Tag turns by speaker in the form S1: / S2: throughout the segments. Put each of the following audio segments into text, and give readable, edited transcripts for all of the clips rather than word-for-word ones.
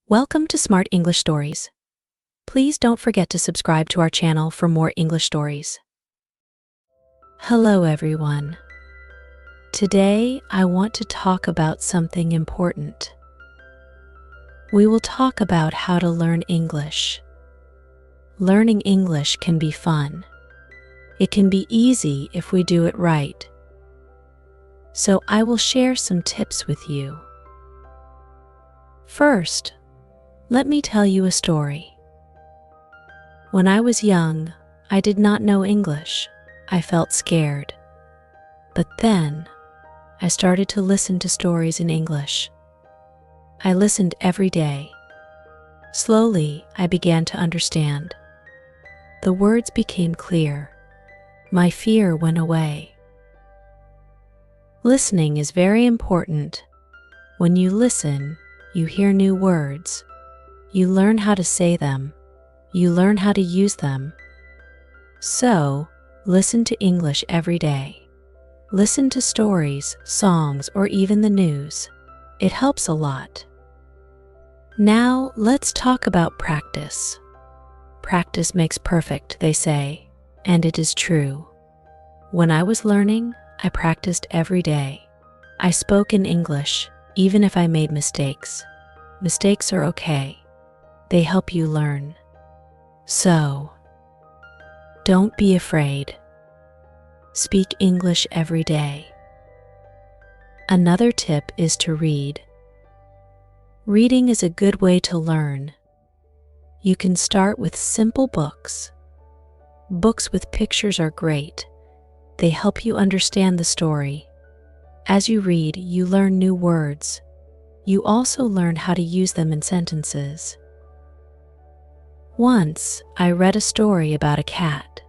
S1: Welcome to Smart English Stories. Please don't forget to subscribe to our channel for more English stories. Hello everyone. Today I want to talk about something important. We will talk about how to learn English. Learning English can be fun. It can be easy if we do it right. So I will share some tips with you. First, let me tell you a story. When I was young, I did not know English. I felt scared. But then, I started to listen to stories in English. I listened every day. Slowly, I began to understand. The words became clear. My fear went away. Listening is very important. When you listen, you hear new words. You learn how to say them. You learn how to use them. So, listen to English every day. Listen to stories, songs, or even the news. It helps a lot. Now, let's talk about practice. Practice makes perfect, they say, and it is true. When I was learning, I practiced every day. I spoke in English, even if I made mistakes. Mistakes are okay. They help you learn. So, don't be afraid. Speak English every day. Another tip is to read. Reading is a good way to learn. You can start with simple books. Books with pictures are great. They help you understand the story. As you read, you learn new words. You also learn how to use them in sentences. Once, I read a story about a cat.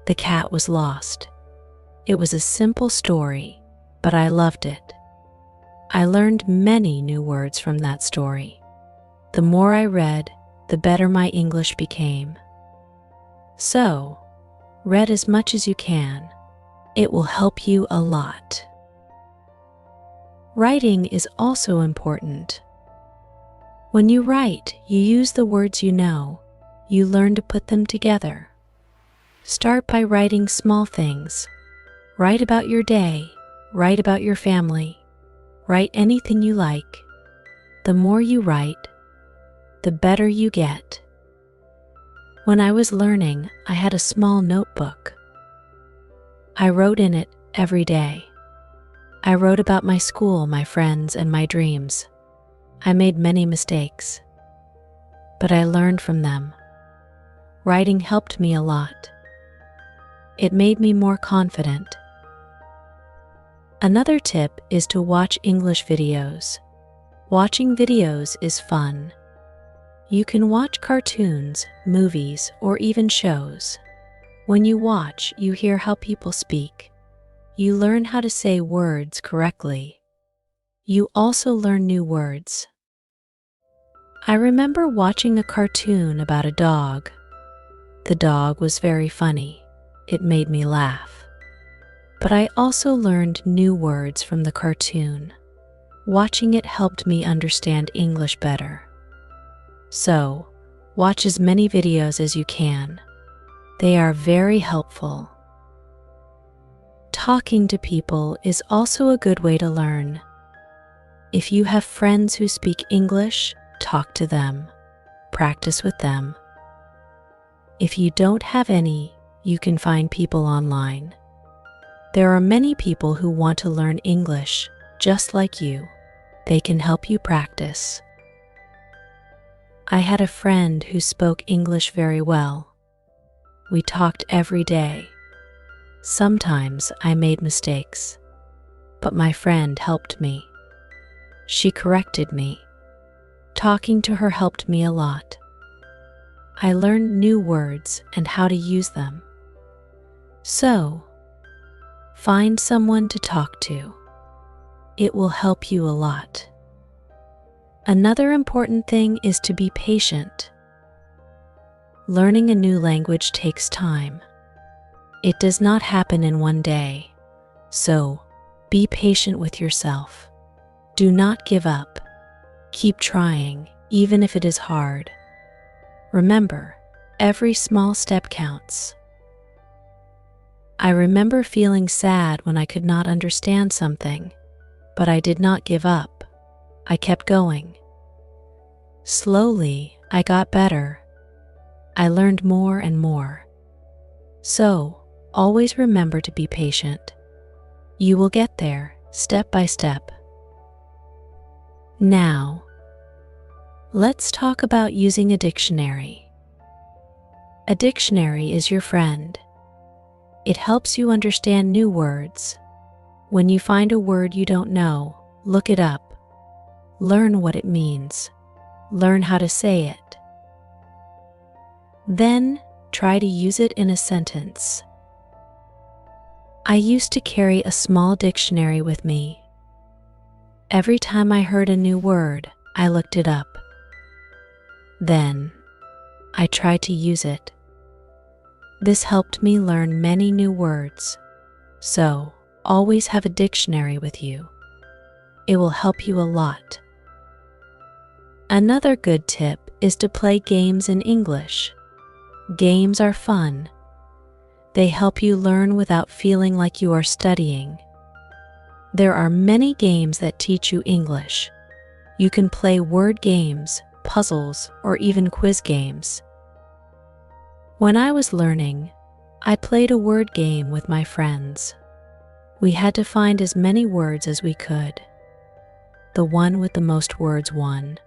S1: The cat was lost. It was a simple story, but I loved it. I learned many new words from that story. The more I read, the better my English became. So, read as much as you can. It will help you a lot. Writing is also important. When you write, you use the words you know. You learn to put them together. Start by writing small things. Write about your day. Write about your family. Write anything you like. The more you write, the better you get. When I was learning, I had a small notebook. I wrote in it every day. I wrote about my school, my friends, and my dreams. I made many mistakes, but I learned from them. Writing helped me a lot. It made me more confident. Another tip is to watch English videos. Watching videos is fun. You can watch cartoons, movies, or even shows. When you watch, you hear how people speak. You learn how to say words correctly. You also learn new words. I remember watching a cartoon about a dog. The dog was very funny. It made me laugh. But I also learned new words from the cartoon. Watching it helped me understand English better. So, watch as many videos as you can. They are very helpful. Talking to people is also a good way to learn. If you have friends who speak English, talk to them. Practice with them. If you don't have any, you can find people online. There are many people who want to learn English, just like you. They can help you practice. I had a friend who spoke English very well. We talked every day. Sometimes I made mistakes, but my friend helped me. She corrected me. Talking to her helped me a lot. I learned new words and how to use them. So, find someone to talk to. It will help you a lot. Another important thing is to be patient. Learning a new language takes time. It does not happen in one day. So, be patient with yourself. Do not give up. Keep trying. even if it is hard. Remember, every small step counts. I remember feeling sad when I could not understand something, but I did not give up. I kept going. Slowly, I got better. I learned more and more. So, always remember to be patient. You will get there, step by step. Now, let's talk about using a dictionary. A dictionary is your friend. It helps you understand new words. When you find a word you don't know, look it up. Learn what it means. Learn how to say it. Then, try to use it in a sentence. I used to carry a small dictionary with me. Every time I heard a new word, I looked it up. Then, I tried to use it. This helped me learn many new words. So, always have a dictionary with you. It will help you a lot. Another good tip is to play games in English. Games are fun. They help you learn without feeling like you are studying. There are many games that teach you English. You can play word games, puzzles, or even quiz games. When I was learning, I played a word game with my friends. We had to find as many words as we could. The one with the most words won.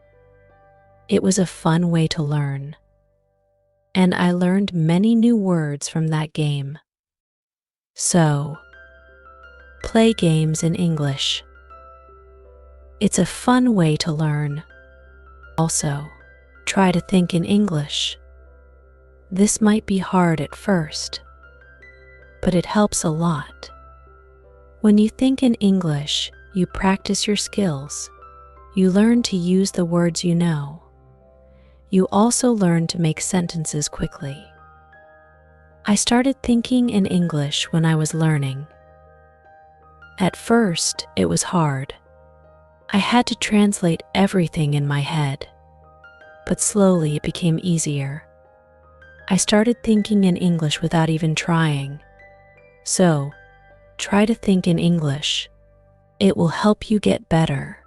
S1: It was a fun way to learn. And I learned many new words from that game. So, play games in English. It's a fun way to learn. Also, try to think in English. This might be hard at first, but it helps a lot. When you think in English, you practice your skills. You learn to use the words you know. You also learn to make sentences quickly. I started thinking in English when I was learning. At first, it was hard. I had to translate everything in my head, but slowly it became easier. I started thinking in English without even trying. So, try to think in English. It will help you get better.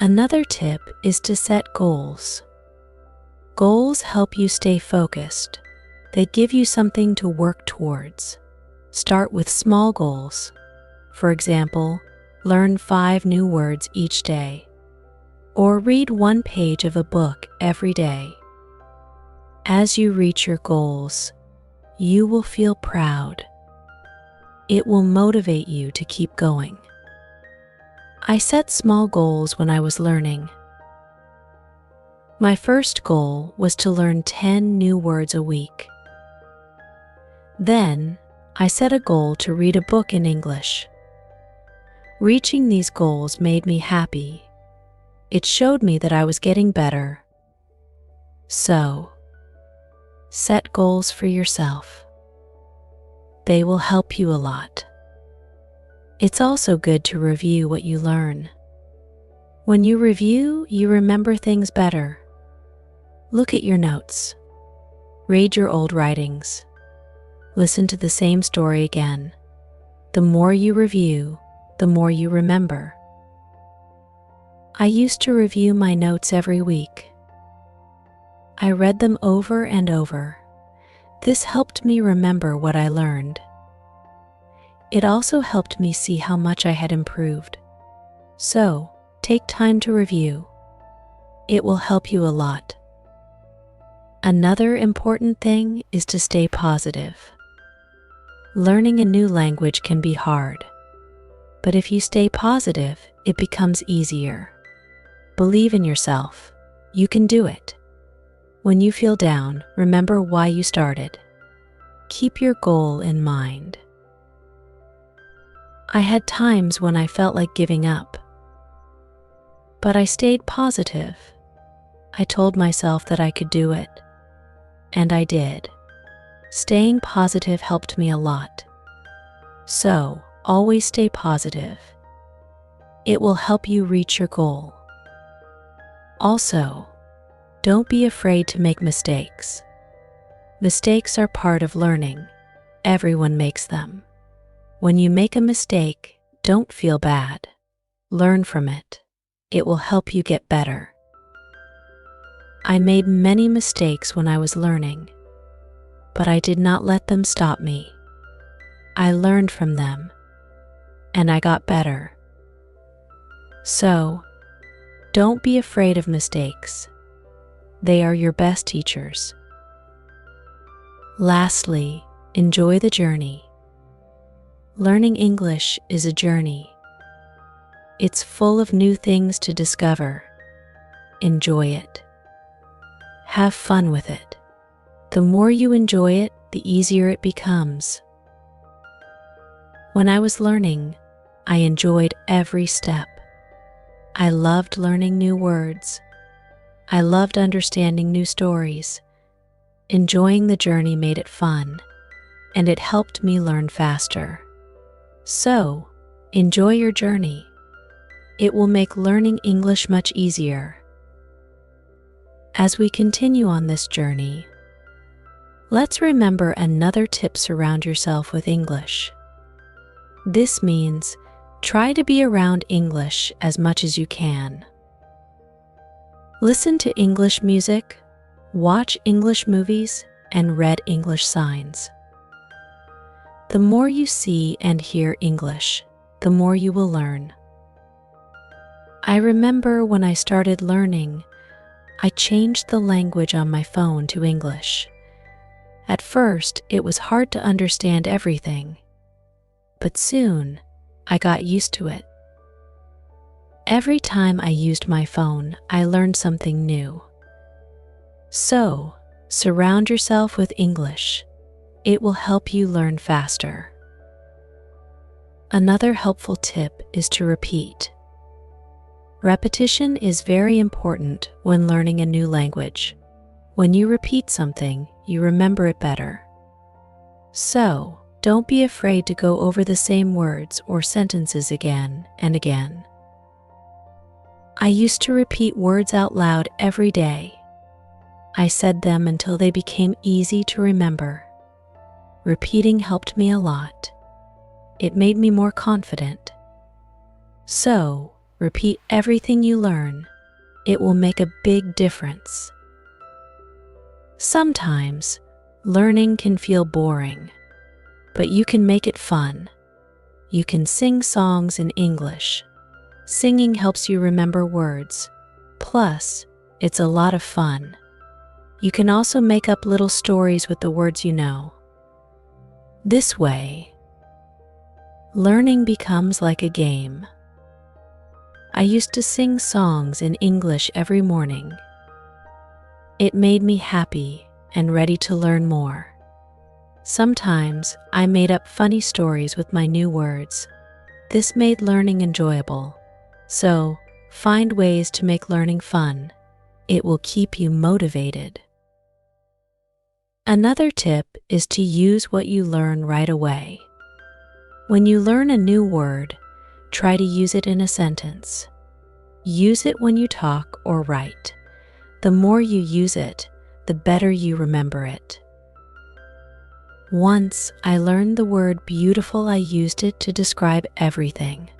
S1: Another tip is to set goals. Goals help you stay focused. They give you something to work towards. Start with small goals. For example, learn 5 new words each day, or read 1 page of a book every day. As you reach your goals, you will feel proud. It will motivate you to keep going. I set small goals when I was learning. My first goal was to learn 10 new words a week. Then, I set a goal to read a book in English. Reaching these goals made me happy. It showed me that I was getting better. So, set goals for yourself. They will help you a lot. It's also good to review what you learn. When you review, you remember things better. Look at your notes. Read your old writings. Listen to the same story again. The more you review, the more you remember. I used to review my notes every week. I read them over and over. This helped me remember what I learned. It also helped me see how much I had improved. So, take time to review. It will help you a lot. Another important thing is to stay positive. Learning a new language can be hard, but if you stay positive, it becomes easier. Believe in yourself. You can do it. When you feel down, remember why you started. Keep your goal in mind. I had times when I felt like giving up, but I stayed positive. I told myself that I could do it, and I did. Staying positive helped me a lot. So, always stay positive. It will help you reach your goal. Also, don't be afraid to make mistakes. Mistakes are part of learning. Everyone makes them. When you make a mistake, don't feel bad. Learn from it. It will help you get better. I made many mistakes when I was learning, but I did not let them stop me. I learned from them, and I got better. So, don't be afraid of mistakes. They are your best teachers. Lastly, enjoy the journey. Learning English is a journey. It's full of new things to discover. Enjoy it. Have fun with it. The more you enjoy it, the easier it becomes. When I was learning, I enjoyed every step. I loved learning new words. I loved understanding new stories. Enjoying the journey made it fun, and it helped me learn faster. So, enjoy your journey. It will make learning English much easier. As we continue on this journey, let's remember another tip: surround yourself with English. This means try to be around English as much as you can. Listen to English music, watch English movies, and read English signs. The more you see and hear English, the more you will learn. I remember when I started learning, I changed the language on my phone to English. At first, it was hard to understand everything, but soon I got used to it. Every time I used my phone, I learned something new. So, surround yourself with English. It will help you learn faster. Another helpful tip is to repeat. Repetition is very important when learning a new language. When you repeat something, you remember it better. So, don't be afraid to go over the same words or sentences again and again. I used to repeat words out loud every day. I said them until they became easy to remember. Repeating helped me a lot. It made me more confident. So, repeat everything you learn. It will make a big difference. Sometimes, learning can feel boring, but you can make it fun. You can sing songs in English. Singing helps you remember words. Plus, it's a lot of fun. You can also make up little stories with the words you know. This way, learning becomes like a game. I used to sing songs in English every morning. It made me happy and ready to learn more. Sometimes I made up funny stories with my new words. This made learning enjoyable. So, find ways to make learning fun. It will keep you motivated. Another tip is to use what you learn right away. When you learn a new word, try to use it in a sentence. Use it when you talk or write. The more you use it, the better you remember it. Once I learned the word beautiful. I used it to describe everything.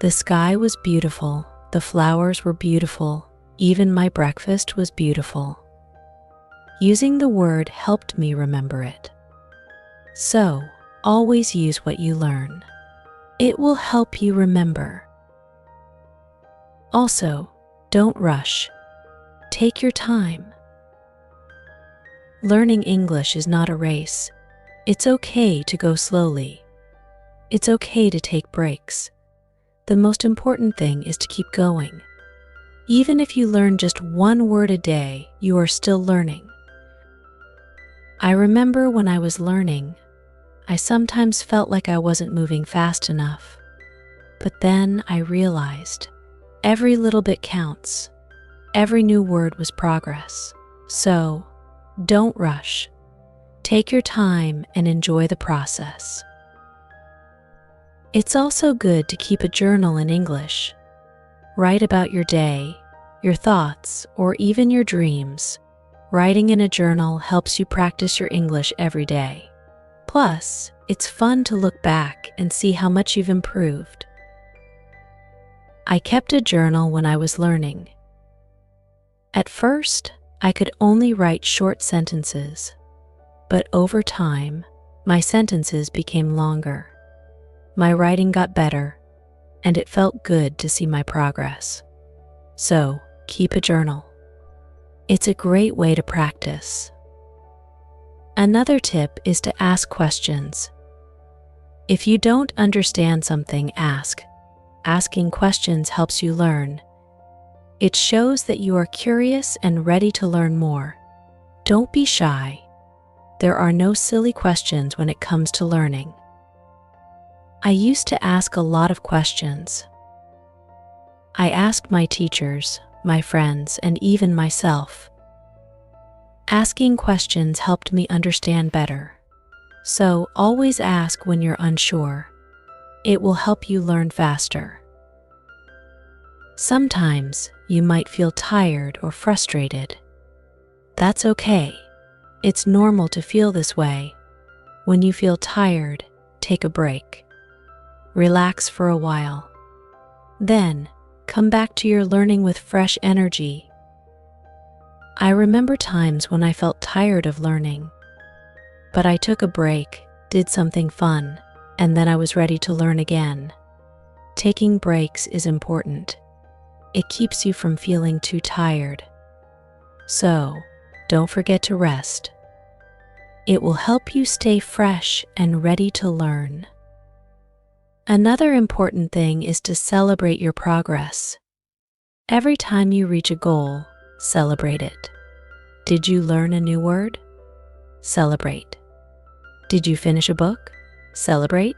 S1: The sky was beautiful, the flowers were beautiful, even my breakfast was beautiful. Using the word helped me remember it. So, always use what you learn. It will help you remember. Also, don't rush. Take your time. Learning English is not a race. It's okay to go slowly. It's okay to take breaks. The most important thing is to keep going. Even if you learn just one word a day, you are still learning. I remember when I was learning, I sometimes felt like I wasn't moving fast enough. But then I realized every little bit counts. Every new word was progress. So, don't rush. Take your time and enjoy the process. It's also good to keep a journal in English. Write about your day, your thoughts, or even your dreams. Writing in a journal helps you practice your English every day. Plus, it's fun to look back and see how much you've improved. I kept a journal when I was learning. At first, I could only write short sentences, but over time, my sentences became longer. My writing got better, and it felt good to see my progress. So, keep a journal. It's a great way to practice. Another tip is to ask questions. If you don't understand something, ask. Asking questions helps you learn. It shows that you are curious and ready to learn more. Don't be shy. There are no silly questions when it comes to learning. I used to ask a lot of questions. I asked my teachers, my friends, and even myself. Asking questions helped me understand better. So always ask when you're unsure. It will help you learn faster. Sometimes you might feel tired or frustrated. That's okay. It's normal to feel this way. When you feel tired, take a break. Relax for a while. Then, come back to your learning with fresh energy. I remember times when I felt tired of learning, but I took a break, did something fun, and then I was ready to learn again. Taking breaks is important. It keeps you from feeling too tired. So, don't forget to rest. It will help you stay fresh and ready to learn. Another important thing is to celebrate your progress. Every time you reach a goal, celebrate it. Did you learn a new word? Celebrate. Did you finish a book? Celebrate.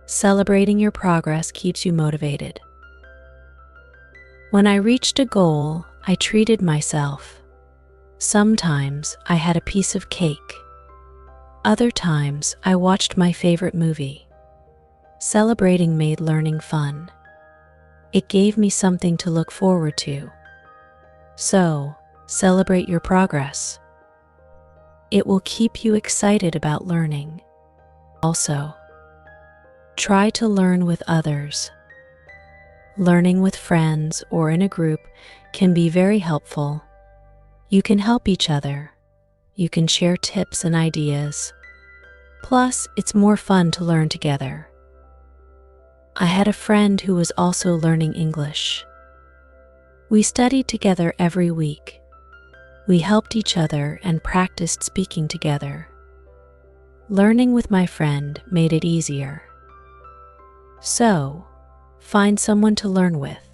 S1: Celebrating your progress keeps you motivated. When I reached a goal, I treated myself. Sometimes I had a piece of cake. Other times I watched my favorite movie. Celebrating made learning fun. It gave me something to look forward to. So, celebrate your progress. It will keep you excited about learning. Also, try to learn with others. Learning with friends or in a group can be very helpful. You can help each other. You can share tips and ideas. Plus, it's more fun to learn together. I had a friend who was also learning English. We studied together every week. We helped each other and practiced speaking together. Learning with my friend made it easier. So, find someone to learn with.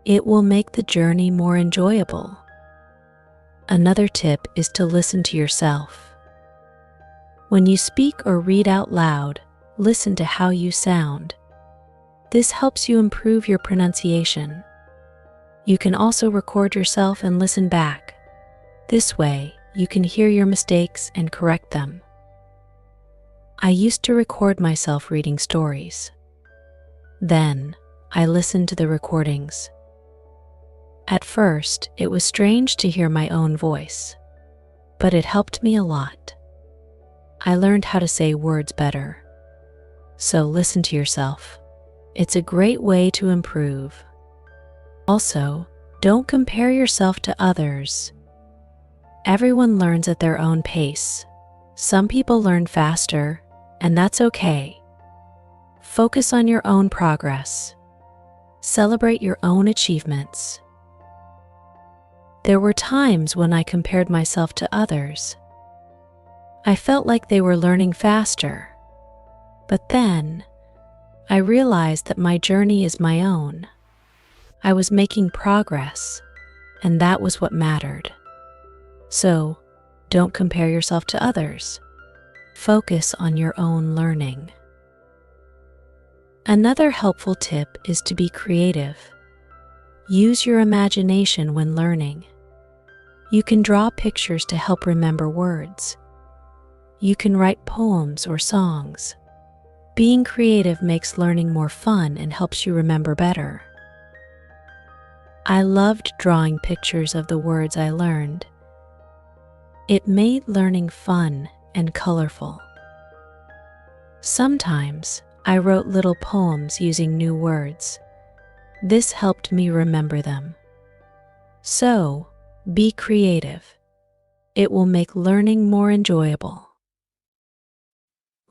S1: It will make the journey more enjoyable. Another tip is to listen to yourself. When you speak or read out loud, listen to how you sound. This helps you improve your pronunciation. You can also record yourself and listen back. This way, you can hear your mistakes and correct them. I used to record myself reading stories. Then, I listened to the recordings. At first, it was strange to hear my own voice, but it helped me a lot. I learned how to say words better. So listen to yourself. It's a great way to improve. Also, don't compare yourself to others. Everyone learns at their own pace. Some people learn faster, and that's okay. Focus on your own progress. Celebrate your own achievements. There were times when I compared myself to others. I felt like they were learning faster. But then, I realized that my journey is my own. I was making progress, and that was what mattered. So, don't compare yourself to others. Focus on your own learning. Another helpful tip is to be creative. Use your imagination when learning. You can draw pictures to help remember words. You can write poems or songs. Being creative makes learning more fun and helps you remember better. I loved drawing pictures of the words I learned. It made learning fun and colorful. Sometimes I wrote little poems using new words. This helped me remember them. So, be creative. It will make learning more enjoyable.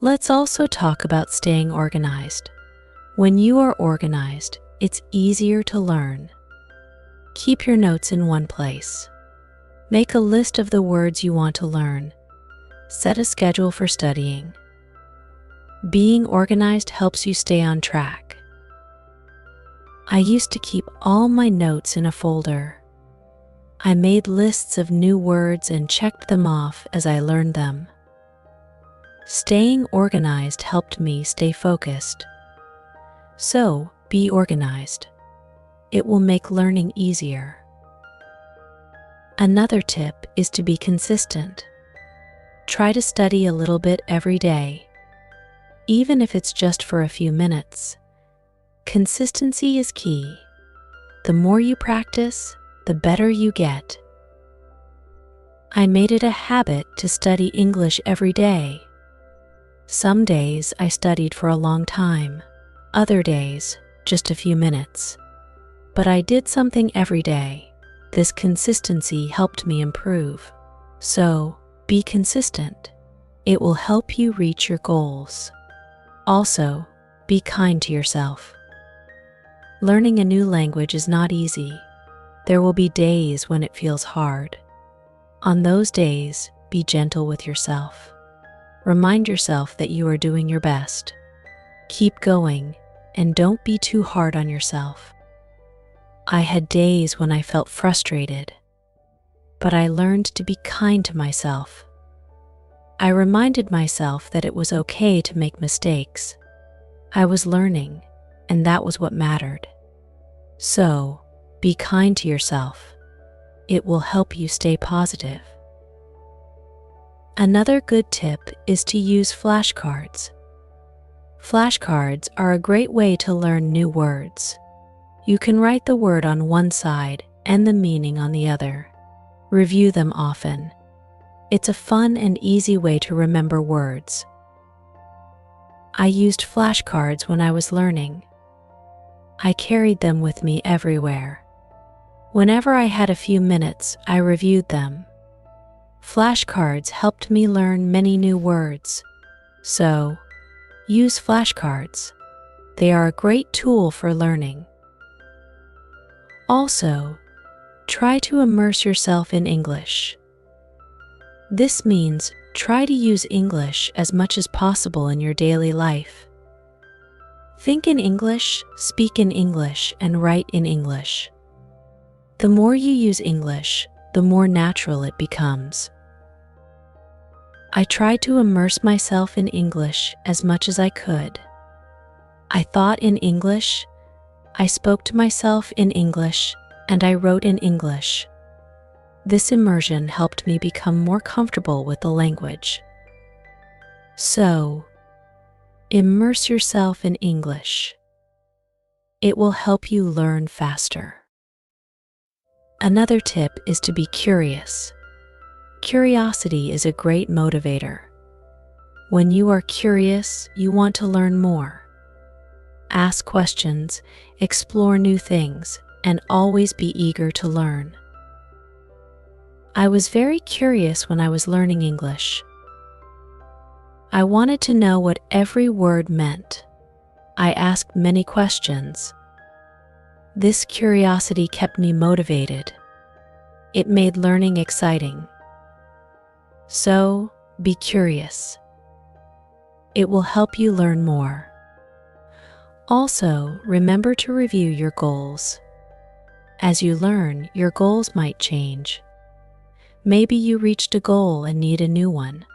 S1: Let's also talk about staying organized. When you are organized, it's easier to learn. Keep your notes in one place. Make a list of the words you want to learn. Set a schedule for studying. Being organized helps you stay on track. I used to keep all my notes in a folder. I made lists of new words and checked them off as I learned them. Staying organized helped me stay focused. So, be organized. It will make learning easier. Another tip is to be consistent. Try to study a little bit every day, even if it's just for a few minutes. Consistency is key. The more you practice, the better you get. I made it a habit to study English every day. Some days I studied for a long time, other days just a few minutes. But I did something every day. This consistency helped me improve. So, be consistent. It will help you reach your goals. Also, be kind to yourself. Learning a new language is not easy. There will be days when it feels hard. On those days, be gentle with yourself. Remind yourself that you are doing your best. Keep going, and don't be too hard on yourself. I had days when I felt frustrated, but I learned to be kind to myself. I reminded myself that it was okay to make mistakes. I was learning, and that was what mattered. So, be kind to yourself. It will help you stay positive. Another good tip is to use flashcards. Flashcards are a great way to learn new words. You can write the word on one side and the meaning on the other. Review them often. It's a fun and easy way to remember words. I used flashcards when I was learning. I carried them with me everywhere. Whenever I had a few minutes, I reviewed them. Flashcards helped me learn many new words. So, use flashcards. They are a great tool for learning. Also, try to immerse yourself in English. This means try to use English as much as possible in your daily life. Think in English, speak in English, and write in English. The more you use English, the more natural it becomes. I tried to immerse myself in English as much as I could. I thought in English, I spoke to myself in English, and I wrote in English. This immersion helped me become more comfortable with the language. So, immerse yourself in English. It will help you learn faster. Another tip is to be curious. Curiosity is a great motivator. When you are curious, you want to learn more. Ask questions, explore new things, and always be eager to learn. I was very curious when I was learning English. I wanted to know what every word meant. I asked many questions. This curiosity kept me motivated. It made learning exciting. So, be curious. It will help you learn more. Also, remember to review your goals. As you learn, your goals might change. Maybe you reached a goal and need a new one.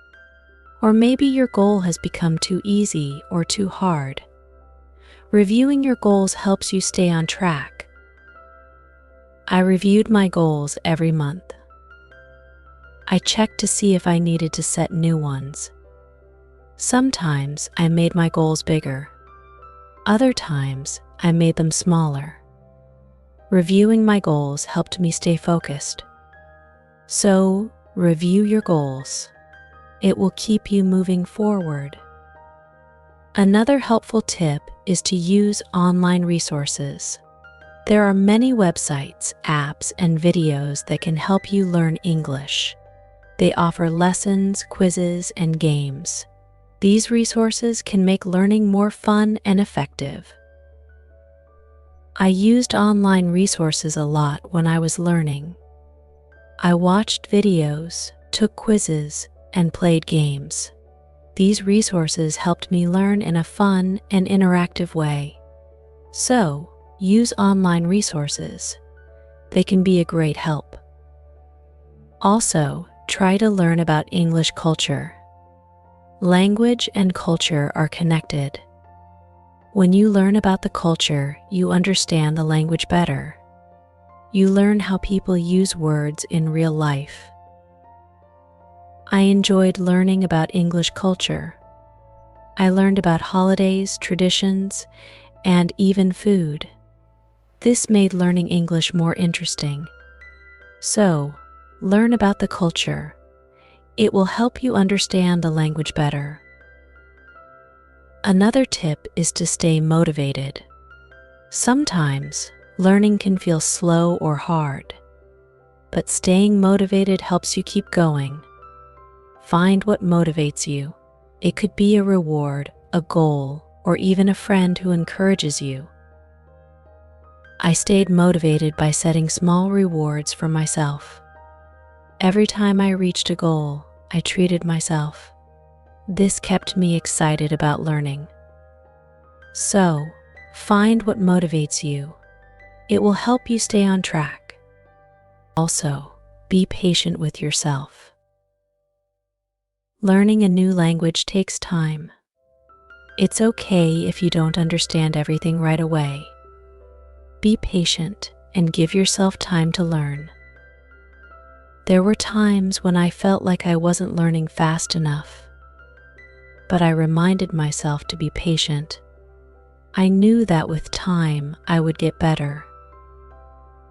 S1: Or maybe your goal has become too easy or too hard. Reviewing your goals helps you stay on track. I reviewed my goals every month. I checked to see if I needed to set new ones. Sometimes I made my goals bigger. Other times I made them smaller. Reviewing my goals helped me stay focused. So, review your goals. It will keep you moving forward. Another helpful tip is to use online resources. There are many websites, apps, and videos that can help you learn English. They offer lessons, quizzes, and games. These resources can make learning more fun and effective. I used online resources a lot when I was learning. I watched videos, took quizzes, and played games. These resources helped me learn in a fun and interactive way. So, use online resources. They can be a great help. Also, try to learn about English culture. Language and culture are connected. When you learn about the culture, you understand the language better. You learn how people use words in real life. I enjoyed learning about English culture. I learned about holidays, traditions, and even food. This made learning English more interesting. So, learn about the culture. It will help you understand the language better. Another tip is to stay motivated. Sometimes, learning can feel slow or hard, but staying motivated helps you keep going. Find what motivates you. It could be a reward, a goal, or even a friend who encourages you. I stayed motivated by setting small rewards for myself. Every time I reached a goal, I treated myself. This kept me excited about learning. So, find what motivates you. It will help you stay on track. Also, be patient with yourself. Learning a new language takes time. It's okay if you don't understand everything right away. Be patient and give yourself time to learn. There were times when I felt like I wasn't learning fast enough, but I reminded myself to be patient. I knew that with time I would get better.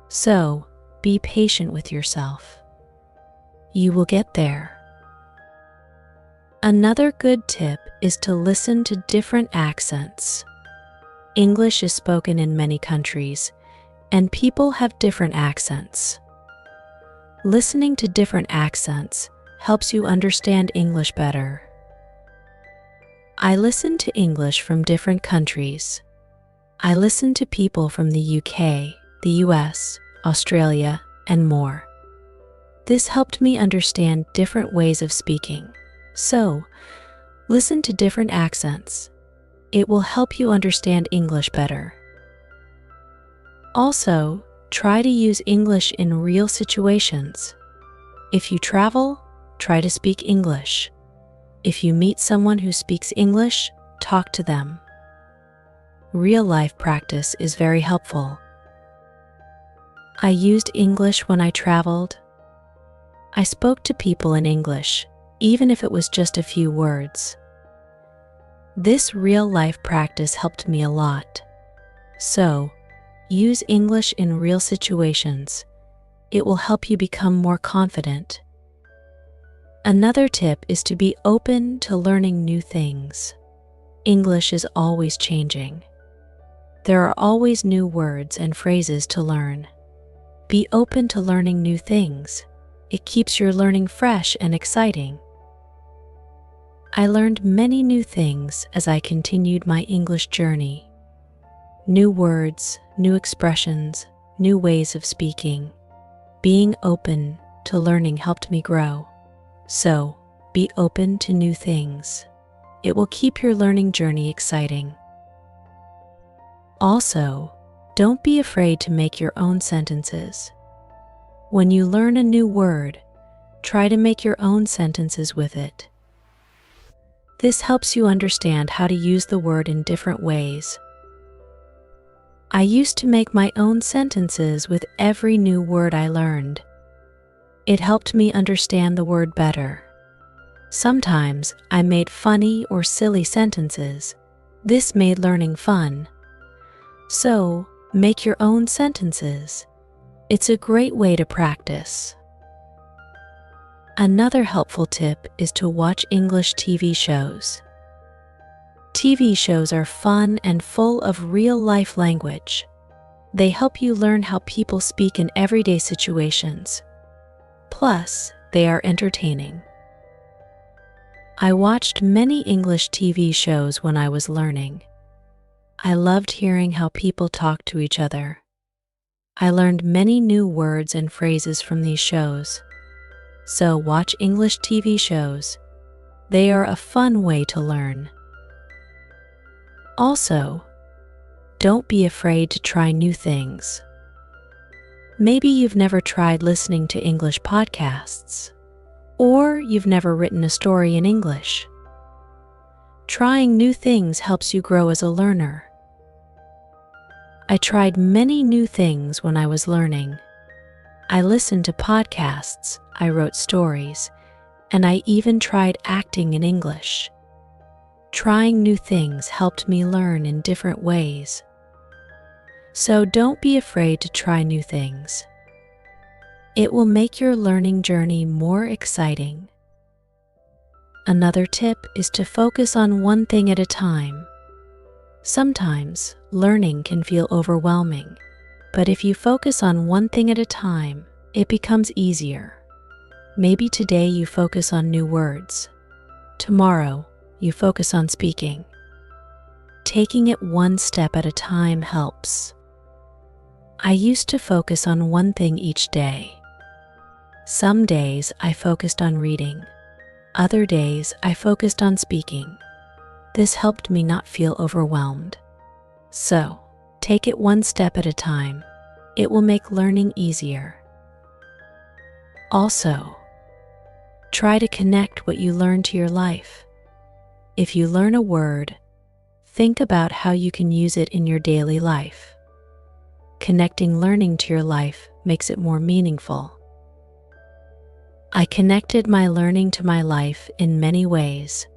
S1: So, be patient with yourself. You will get there. Another good tip is to listen to different accents. English is spoken in many countries, and people have different accents. Listening to different accents helps you understand English better. I listen to English from different countries. I listen to people from the UK, the US, Australia, and more. This helped me understand different ways of speaking. So, listen to different accents. It will help you understand English better. Also, try to use English in real situations. If you travel, try to speak English. If you meet someone who speaks English, talk to them. Real-life practice is very helpful. I used English when I traveled. I spoke to people in English, even if it was just a few words. This real-life practice helped me a lot. So, use English in real situations. It will help you become more confident. Another tip is to be open to learning new things. English is always changing. There are always new words and phrases to learn. Be open to learning new things. It keeps your learning fresh and exciting. I learned many new things as I continued my English journey. New words, new expressions, new ways of speaking. Being open to learning helped me grow. So, be open to new things. It will keep your learning journey exciting. Also, don't be afraid to make your own sentences. When you learn a new word, try to make your own sentences with it. This helps you understand how to use the word in different ways. I used to make my own sentences with every new word I learned. It helped me understand the word better. Sometimes I made funny or silly sentences. This made learning fun. So, Make your own sentences. It's a great way to practice. Another helpful tip is to watch English TV shows. TV shows are fun and full of real-life language. They help you learn how people speak in everyday situations. Plus, they are entertaining. I watched many English TV shows when I was learning. I loved hearing how people talk to each other. I learned many new words and phrases from these shows. So watch English TV shows. They are a fun way to learn. Also, don't be afraid to try new things. Maybe you've never tried listening to English podcasts, or you've never written a story in English. Trying new things helps you grow as a learner. I tried many new things when I was learning. I listened to podcasts, I wrote stories, and I even tried acting in English. Trying new things helped me learn in different ways. So don't be afraid to try new things. It will make your learning journey more exciting. Another tip is to focus on one thing at a time. Sometimes learning can feel overwhelming, but if you focus on one thing at a time, it becomes easier. Maybe today you focus on new words. Tomorrow, you focus on speaking. Taking it one step at a time helps. I used to focus on one thing each day. Some days I focused on reading. Other days I focused on speaking. This helped me not feel overwhelmed. So, take it one step at a time. It will make learning easier. Also, try to connect what you learn to your life. If you learn a word, think about how you can use it in your daily life. Connecting learning to your life makes it more meaningful. I connected my learning to my life in many ways.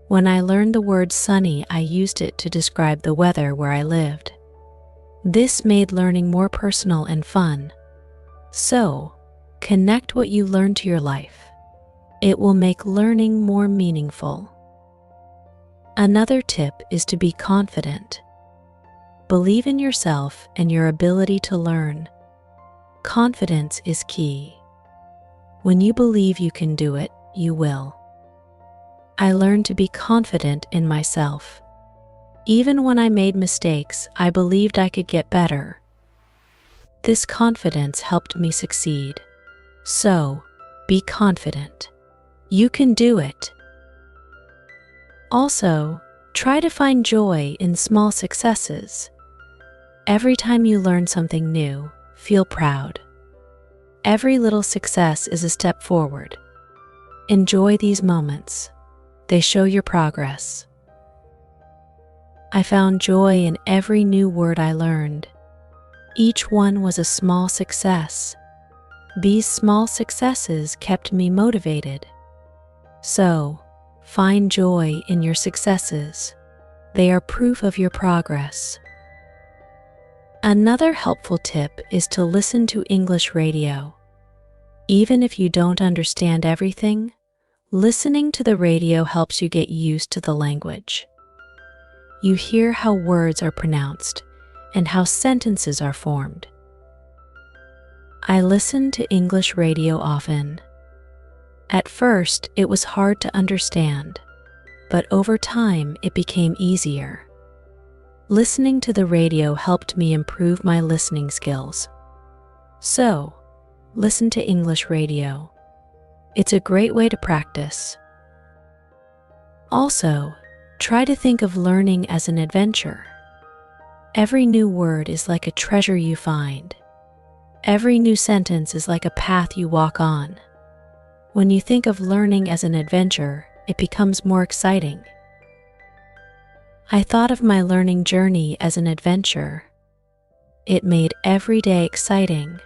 S1: When I learned the word sunny, I used it to describe the weather where I lived. This made learning more personal and fun. So, connect what you learn to your life. It will make learning more meaningful. Another tip is to be confident. Believe in yourself and your ability to learn. Confidence is key. When you believe you can do it, you will. I learned to be confident in myself. Even when I made mistakes, I believed I could get better. This confidence helped me succeed. So, be confident. You can do it. Also, try to find joy in small successes. Every time you learn something new, feel proud. Every little success is a step forward. Enjoy these moments. They show your progress. I found joy in every new word I learned. Each one was a small success. These small successes kept me motivated. So, find joy in your successes. They are proof of your progress. Another helpful tip is to listen to English radio. Even if you don't understand everything, listening to the radio helps you get used to the language. You hear how words are pronounced and how sentences are formed. I listen to English radio often. At first, it was hard to understand, but over time, it became easier. Listening to the radio helped me improve my listening skills. So, listen to English radio. It's a great way to practice. Also, try to think of learning as an adventure. Every new word is like a treasure you find. Every new sentence is like a path you walk on. When you think of learning as an adventure, it becomes more exciting. I thought of my learning journey as an adventure. It made every day exciting.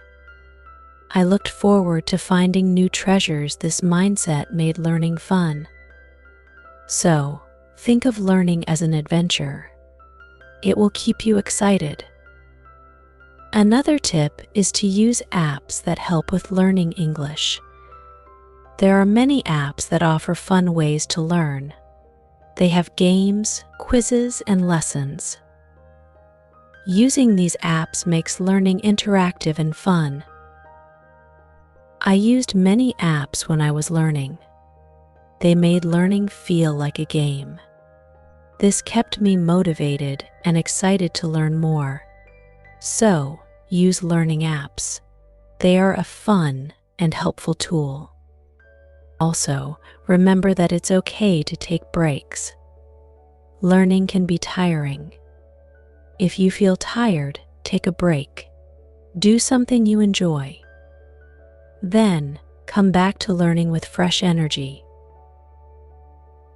S1: I looked forward to finding new treasures. This mindset made learning fun. So, think of learning as an adventure. It will keep you excited. Another tip is to use apps that help with learning English. There are many apps that offer fun ways to learn. They have games, quizzes, and lessons. Using these apps makes learning interactive and fun. I used many apps when I was learning. They made learning feel like a game. This kept me motivated and excited to learn more. So, use learning apps. They are a fun and helpful tool. Also, remember that it's okay to take breaks. Learning can be tiring. If you feel tired, take a break. Do something you enjoy. Then, come back to learning with fresh energy.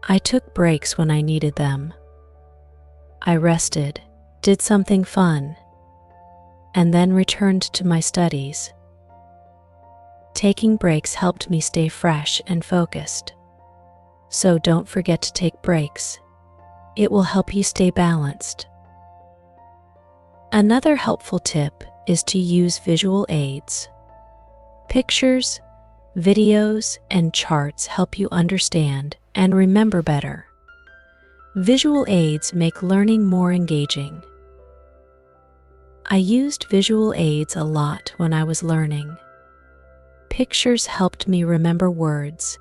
S1: I took breaks when I needed them. I rested, did something fun, and then returned to my studies. Taking breaks helped me stay fresh and focused. So don't forget to take breaks. It will help you stay balanced. Another helpful tip is to use visual aids. Pictures, videos, and charts help you understand and remember better. Visual aids make learning more engaging. I used visual aids a lot when I was learning. Pictures helped me remember words,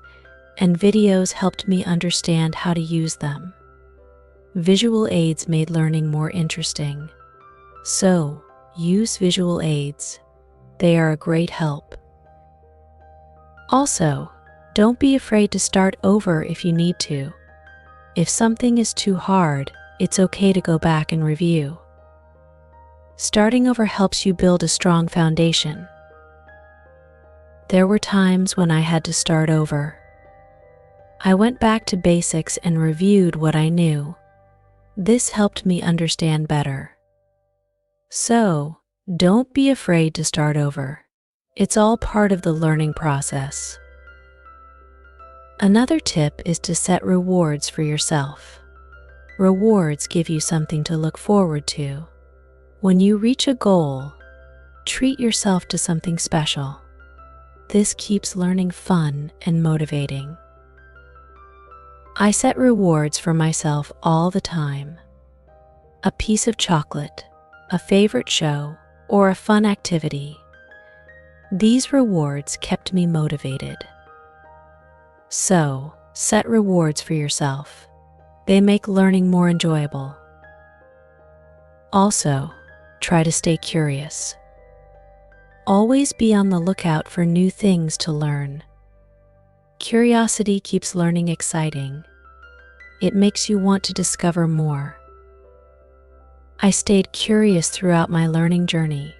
S1: and videos helped me understand how to use them. Visual aids made learning more interesting. So, use visual aids. They are a great help. Also, don't be afraid to start over if you need to. If something is too hard, it's okay to go back and review. Starting over helps you build a strong foundation. There were times when I had to start over. I went back to basics and reviewed what I knew. This helped me understand better. So, don't be afraid to start over. It's all part of the learning process. Another tip is to set rewards for yourself. Rewards give you something to look forward to. When you reach a goal, treat yourself to something special. This keeps learning fun and motivating. I set rewards for myself all the time. A piece of chocolate, a favorite show, or a fun activity. These rewards kept me motivated. So, set rewards for yourself. They make learning more enjoyable. Also, try to stay curious. Always be on the lookout for new things to learn. Curiosity keeps learning exciting. It makes you want to discover more. I stayed curious throughout my learning journey.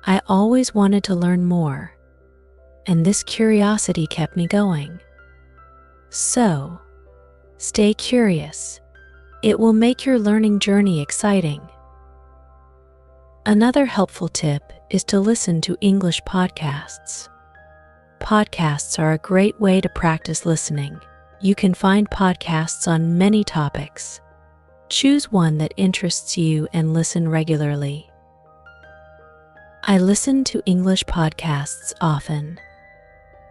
S1: I always wanted to learn more, and this curiosity kept me going. So, stay curious. It will make your learning journey exciting. Another helpful tip is to listen to English podcasts. Podcasts are a great way to practice listening. You can find podcasts on many topics. Choose one that interests you and listen regularly. I listen to English podcasts often.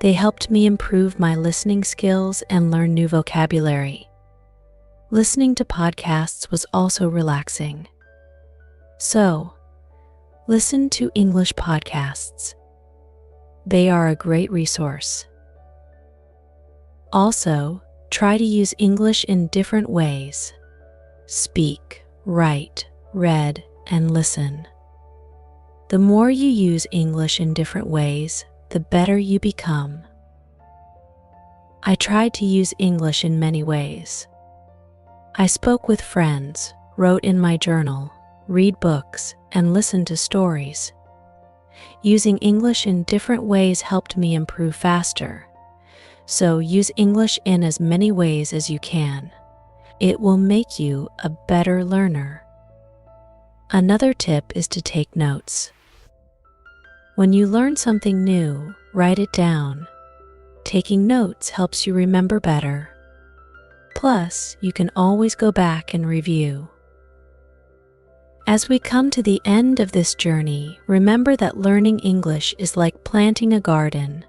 S1: They helped me improve my listening skills and learn new vocabulary. Listening to podcasts was also relaxing. So, listen to English podcasts. They are a great resource. Also, try to use English in different ways. Speak, write, read, and listen. The more you use English in different ways, the better you become. I tried to use English in many ways. I spoke with friends, wrote in my journal, read books, and listened to stories. Using English in different ways helped me improve faster. So use English in as many ways as you can. It will make you a better learner. Another tip is to take notes. When you learn something new, write it down. Taking notes helps you remember better. Plus, you can always go back and review. As we come to the end of this journey, remember that learning English is like planting a garden.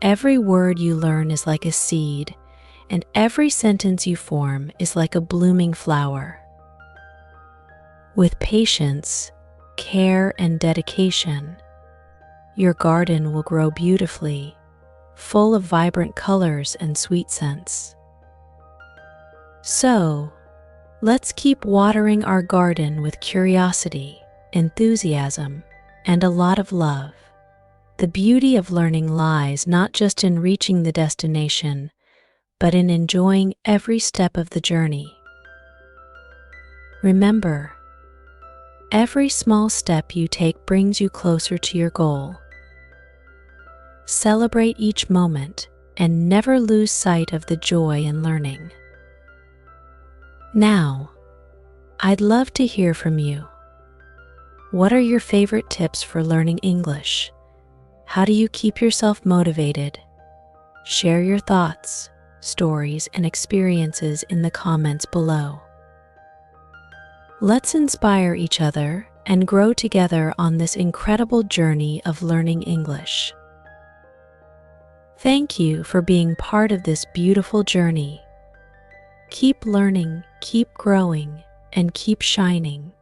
S1: Every word you learn is like a seed, and every sentence you form is like a blooming flower. With patience, care, and dedication, your garden will grow beautifully, full of vibrant colors and sweet scents. So, let's keep watering our garden with curiosity, enthusiasm, and a lot of love. The beauty of learning lies not just in reaching the destination, but in enjoying every step of the journey. Remember, every small step you take brings you closer to your goal. Celebrate each moment and never lose sight of the joy in learning. Now, I'd love to hear from you. What are your favorite tips for learning English? How do you keep yourself motivated? Share your thoughts, stories, and experiences in the comments below. Let's inspire each other and grow together on this incredible journey of learning English. Thank you for being part of this beautiful journey. Keep learning, keep growing, and keep shining.